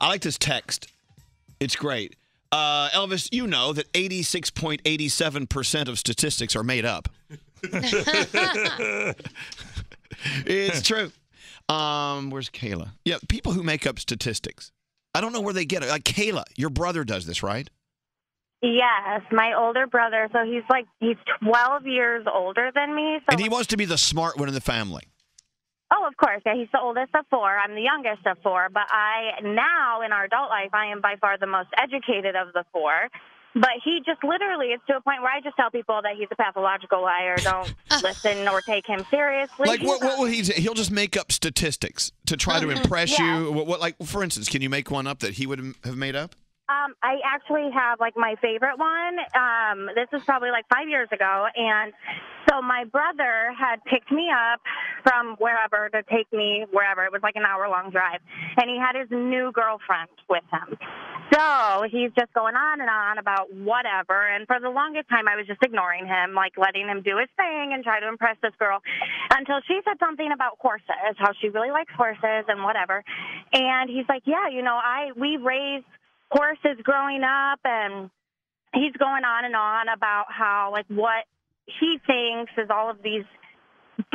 I like this text. It's great. Elvis, you know that 86.87% of statistics are made up. It's true. Where's Kayla? Yeah, people who make up statistics. I don't know where they get it. Like Kayla, your brother does this, right? Yes, my older brother. So he's 12 years older than me. So And he wants to be the smart one in the family. Oh, of course. Yeah, he's the oldest of four. I'm the youngest of four. But now in our adult life, I am by far the most educated of the four. But he just literally, it's to a point where I just tell people that he's a pathological liar. Don't listen or take him seriously. Like, what will he'll just make up statistics to try to impress you. Like, for instance, can you make one up that he would have made up? I actually have, my favorite one. This is probably, 5 years ago. And so my brother had picked me up from wherever to take me wherever. It was an hour-long drive. And he had his new girlfriend with him. So he's just going on and on about whatever. And for the longest time, I was just ignoring him, letting him do his thing and try to impress this girl until she said something about horses, how she really likes horses and whatever. And he's like, yeah, we raised horses growing up, and he's going on and on about how what he thinks is all of these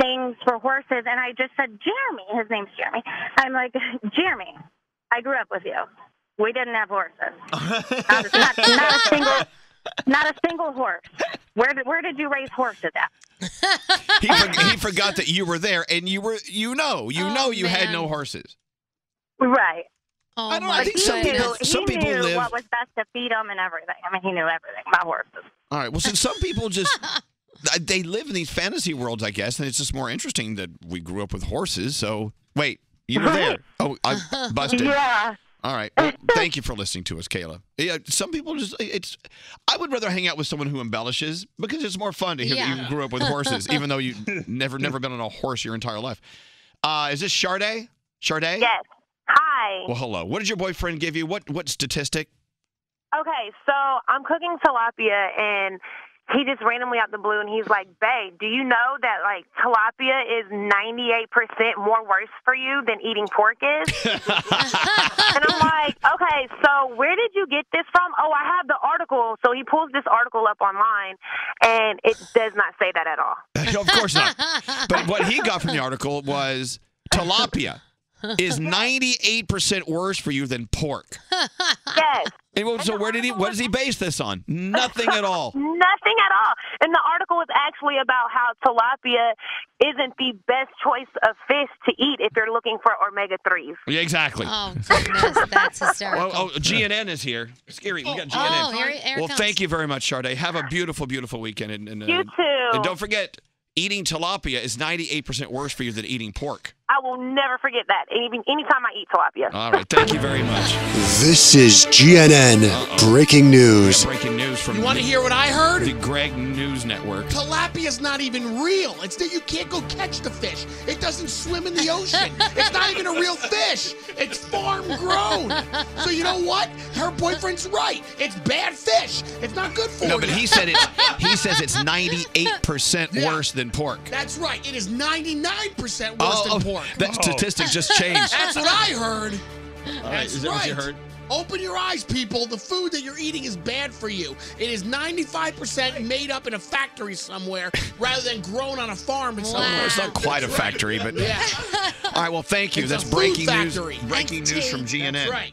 things for horses. And I just said, Jeremy, his name's Jeremy. I'm like, Jeremy, I grew up with you. We didn't have horses. Not a single horse. Where did you raise horses at? He forgot that you were there, and you had no horses. Right. Oh, I don't know. I think some people knew live. what was best to feed them and everything. I mean, he knew everything about horses. All right. Well, since some people just they live in these fantasy worlds, I guess, and it's just more interesting that we grew up with horses. So wait, you were there? Oh, I busted. Yeah. All right. Well, thank you for listening to us, Kayla. Yeah, some people I would rather hang out with someone who embellishes because it's more fun to hear that you grew up with horses, even though you never been on a horse your entire life. Is this Sade? Sade? Yes. Hi. Well, hello. What did your boyfriend give you? What statistic? Okay, so I'm cooking tilapia, and he just randomly out the blue, and he's like, babe, do you know that, tilapia is 98% more worse for you than eating pork is? And I'm like, okay, so where did you get this from? Oh, I have the article. So he pulls this article up online, and it does not say that at all. Of course not. But what he got from the article was tilapia is 98% worse for you than pork. Yes. And so what does he base this on? Nothing at all. Nothing at all. And the article is actually about how tilapia isn't the best choice of fish to eat if you're looking for omega-3s. Yeah, exactly. Oh, goodness, that's hysterical. Oh, GNN is here. Scary. We got GNN. Oh, here well, comes. thank you very much, Sade. Have a beautiful, beautiful weekend. And, you too. And don't forget, eating tilapia is 98% worse for you than eating pork. I will never forget that, anytime I eat tilapia. All right. Thank you very much. This is GNN Breaking News. Breaking news from You want to hear what I heard? the Greg News Network. Tilapia's not even real. It's that you can't go catch the fish. It doesn't swim in the ocean. It's not even a real fish. It's farm grown. So you know what? Her boyfriend's right. It's bad fish. It's not good for you. No, but he says it's 98% worse than pork. That's right. It is 99% worse than pork. That statistic just changed. That's what I heard. All right. Is that what you heard? Open your eyes, people. The food that you're eating is bad for you. It is 95% made up in a factory somewhere rather than grown on a farm somewhere. Wow. It's not quite a factory, but yeah. all right. Well, thank you. It's That's a food breaking news. factory. Breaking news from GNN. That's right.